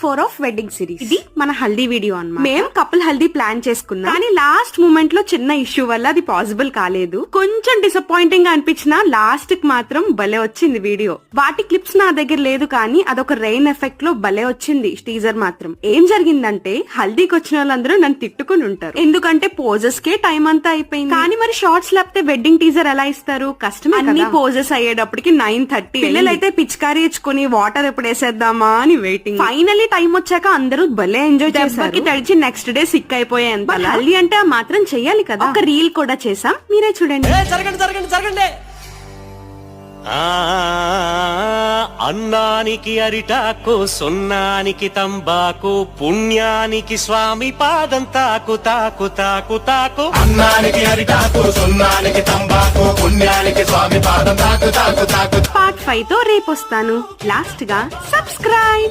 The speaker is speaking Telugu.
Part 4 of wedding series. ఇది మన హల్దీ వీడియో అన్నమాట. మేము కపుల్ హల్దీ ప్లాన్ చేసుకున్నాం, కానీ లాస్ట్ మూమెంట్ లో చిన్న ఇష్యూ వల్ల అది పాసిబుల్ కాలేదు. కొంచెం డిసప్పాయింటింగ్ గా అనిపించిన లాస్ట్ కి మాత్రం భలే వచ్చింది వీడియో. వాటి క్లిప్స్ నా దగ్గర లేదు, కానీ అదొక రెయిన్ ఎఫెక్ట్ లో భలే వచ్చింది టీజర్ మాత్రం. ఏం జరిగిందంటే హల్దీకి వచ్చిన వాళ్ళందరూ నన్ను తిట్టుకుని ఉంటారు, ఎందుకంటే పోజెస్ కే టైం అంతా అయిపోయింది. కానీ మరి షార్ట్స్ లేకపోతే వెడ్డింగ్ టీజర్ ఎలా ఇస్తారు? కష్టమే. అన్ని పోజెస్ అయ్యేటప్పటికి 9:30. పిల్లలైతే పిచికారీ ఇచ్చుకుని వాటర్ ఎప్పుడు వేసేద్దామా అని వెయిటింగ్. ఫైనల్లీ టైం వచ్చాక అందరూ భలే ఎంజాయ్ చేశారు. తడిచి నెక్స్ట్ డే సిక్ అయిపోయాయి. హల్దీ అంటే ఆ మాత్రం చెయ్యాలి కదా. ఒక రీల్ కూడా చేసాం, మీరే చూడండి. జరగండి అన్నానికి అరిటాకు, సున్నానికి తంబాకు, పుణ్యానికి స్వామి పాదం తాకు తాకు తాకు తాకు. అన్నానికి అరిటాకు, సున్నానికి తంబాకు, పుణ్యానికి స్వామి పాదం తాకు తాకు తాకు. పార్ట్ 5 తో రేపు వస్తాను. లాస్ట్ గా సబ్స్క్రైబ్.